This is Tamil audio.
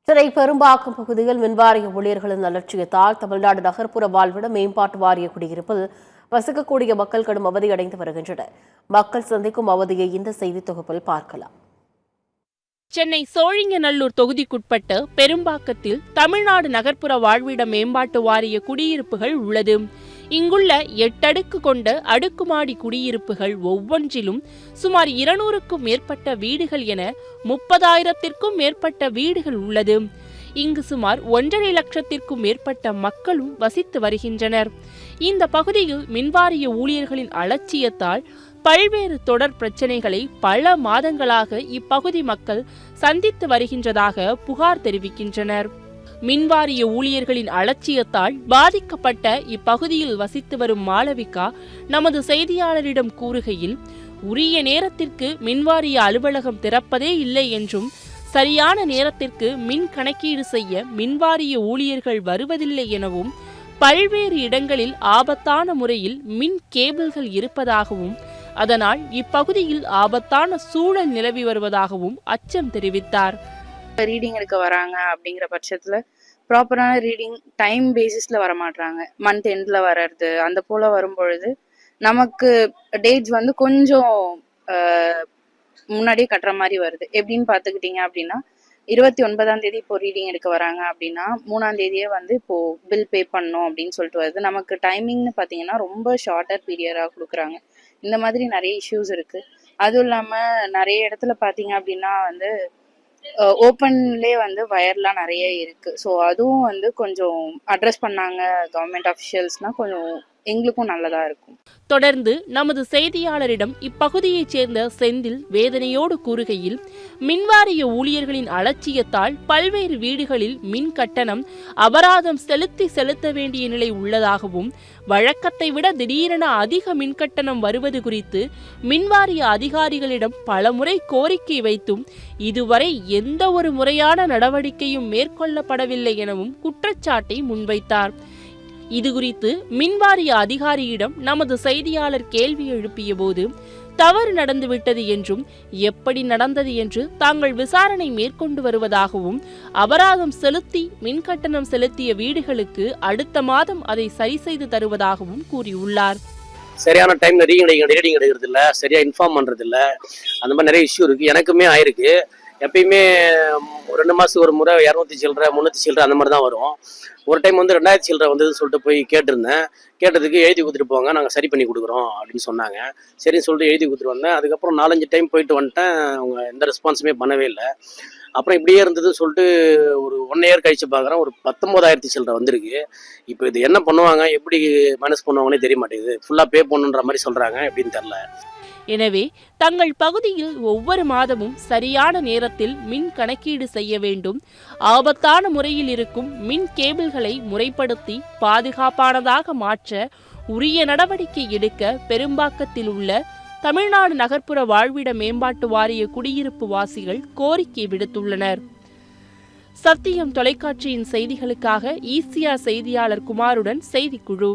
சென்னை பெரும்பாக்கம் பகுதியில் மின்வாரிய ஊழியர்களின் அலட்சியத்தால் தமிழ்நாடு நகர்ப்புற வாழ்விட மேம்பாட்டு வாரிய குடியிருப்பில் வசிக்கக்கூடிய மக்கள் கடும் அவதியடைந்து வருகின்றனர். மக்கள் சந்திக்கும் அவதியை இந்த செய்தி தொகுப்பில் பார்க்கலாம். சென்னை சோழிங்கநல்லூர் தொகுதிக்குட்பட்ட பெரும்பாக்கத்தில் தமிழ்நாடு நகர்ப்புற வாழ்விட மேம்பாட்டு வாரிய குடியிருப்புகள் உள்ளது. இங்குள்ள 8 அடுக்கு கொண்ட அடுக்குமாடி குடியிருப்புகள் ஒவ்வொன்றிலும் சுமார் 200க்கும் மேற்பட்ட வீடுகள் என 30,000த்திற்கும் மேற்பட்ட வீடுகள் உள்ளது. இங்கு சுமார் 1.5 லட்சத்திற்கும் மேற்பட்ட மக்களும் வசித்து வருகின்றனர். இந்த பகுதியில் மின்வாரிய ஊழியர்களின் அலட்சியத்தால் பல்வேறு தொடர் பிரச்சனைகளை பல மாதங்களாக இப்பகுதி மக்கள் சந்தித்து வருகின்றதாக புகார் தெரிவிக்கின்றனர். மின்வாரிய ஊழியர்களின் அலட்சியத்தால் பாதிக்கப்பட்ட இப்பகுதியில் வசித்து வரும் மாளவிகா நமது செய்தியாளரிடம் கூறுகையில், உரிய நேரத்திற்கு மின்வாரிய அலுவலகம் திறப்பதே இல்லை என்றும், சரியான நேரத்திற்கு மின் கணக்கீடு செய்ய மின்வாரிய ஊழியர்கள் வருவதில்லை எனவும், பல்வேறு இடங்களில் ஆபத்தான முறையில் மின் கேபிள்கள் இருப்பதாகவும், அதனால் இப்பகுதியில் ஆபத்தான சூழல் நிலவி வருவதாகவும் அச்சம் தெரிவித்தார். ரீடிங் எடுக்க வராங்க அப்படிங்கிற பட்சத்தில் ப்ராப்பரான ரீடிங் டைம் பேசிஸில் வரமாட்டாங்க. மந்த் எண்டில் வர்றது அந்த போல் வரும்பொழுது நமக்கு டேட்ஸ் வந்து கொஞ்சம் முன்னாடியே கட்டுற மாதிரி வருது. எப்படின்னு பார்த்துக்கிட்டிங்க அப்படின்னா 29ஆம் தேதி இப்போ ரீடிங் எடுக்க வராங்க அப்படின்னா 3ஆம் தேதியே வந்து இப்போது பில் பே பண்ணணும் அப்படின்னு சொல்லிட்டு வருது. நமக்கு டைமிங்னு பார்த்தீங்கன்னா ரொம்ப ஷார்ட்டர் பீரியடாக கொடுக்குறாங்க. இந்த மாதிரி நிறைய இஷ்யூஸ் இருக்குது. அதுவும் இல்லாமல் நிறைய இடத்துல பார்த்தீங்க அப்படின்னா வந்து ஓப்பன்லேயே வந்து வயர்லாம் நிறைய இருக்குது. ஸோ அதுவும் வந்து கொஞ்சம் அட்ரஸ் பண்ணாங்க கவர்மெண்ட் அஃபிஷியல்ஸ்னால் கொஞ்சம் எங்களுக்கும் நல்லதாக இருக்கும். தொடர்ந்து நமது செய்தியாளரிடம் இப்பகுதியைச் சேர்ந்த செந்தில் வேதனையோடு கூறுகையில், மின்வாரிய ஊழியர்களின் அலட்சியத்தால் பல்வேறு வீடுகளில் மின் கட்டணம் அபராதம் செலுத்த வேண்டிய நிலை உள்ளதாகவும், வழக்கத்தை விட திடீரென அதிக மின்கட்டணம் வருவது குறித்து மின்வாரிய அதிகாரிகளிடம் பலமுறை கோரிக்கை வைத்தும் இதுவரை எந்த ஒரு முறையான நடவடிக்கையும் மேற்கொள்ளப்படவில்லை எனவும் குற்றச்சாட்டை முன்வைத்தார். இதுகுறித்து மின்வாரிய அதிகாரியிடம் நமது செய்தியாளர் கேள்வி எழுப்பிய போது, தவறு நடந்துவிட்டது என்றும், எப்படி நடந்தது என்று தாங்கள் விசாரணை மேற்கொண்டு வருவதாகவும், அபராதம் செலுத்தி மின்கட்டணம் செலுத்திய வீடுகளுக்கு அடுத்த மாதம் அதை சரி செய்து தருவதாகவும் கூறியுள்ளார். சரியான டைம்ல ரீடிங் எடுக்கிறது இல்லை, சரியா இன்ஃபார்ம் பண்றது இல்லை, அந்த மாதிரி நிறைய இஷ்யூ இருக்கு. எனக்குமே ஆயிருக்கு. எப்பயுமே 2 மாதத்துக்கு ஒரு முறை 200 சில்லறை 300 சில்லறை அந்த மாதிரி தான் வரும். ஒரு டைம் வந்து 2000 சில்லறை வந்ததுன்னு சொல்லிட்டு போய் கேட்டிருந்தேன். கேட்டதுக்கு எழுதி கொடுத்துட்டு போங்க, நாங்கள் சரி பண்ணி கொடுக்குறோம் அப்படின்னு சொன்னாங்க. சரின்னு சொல்லிட்டு எழுதி கொடுத்துட்டு வந்தேன். அதுக்கப்புறம் 4-5 டைம் போயிட்டு வந்துட்டேன். அவங்க எந்த ரெஸ்பான்ஸுமே பண்ணவே இல்லை. அப்புறம் இப்படியே இருந்ததுன்னு சொல்லிட்டு ஒரு 1 இயர் கழிச்சு பார்க்குறேன், ஒரு 19,000 சில்லறை வந்திருக்கு. இப்போ இது என்ன பண்ணுவாங்க, எப்படி மேனேஜ் பண்ணுவாங்கன்னே தெரிய மாட்டேங்குது. ஃபுல்லாக பே பண்ணுன்ற மாதிரி சொல்கிறாங்க, எப்படின்னு தெரில. எனவே தங்கள் பகுதியில் ஒவ்வொரு மாதமும் சரியான நேரத்தில் மின் கணக்கீடு செய்ய வேண்டும். ஆபத்தான முறையில் இருக்கும் மின் கேபிள்களை முறைப்படுத்தி பாதுகாப்பானதாக மாற்ற உரிய நடவடிக்கை எடுக்க பெரும்பாக்கத்தில் உள்ள தமிழ்நாடு நகர்ப்புற வாழ்விட மேம்பாட்டு வாரிய குடியிருப்பு வாசிகள் கோரிக்கை விடுத்துள்ளனர். சத்தியம் தொலைக்காட்சியின் செய்திகளுக்காக ஈசிஆர் செய்தியாளர் குமாருடன் செய்திக்குழு.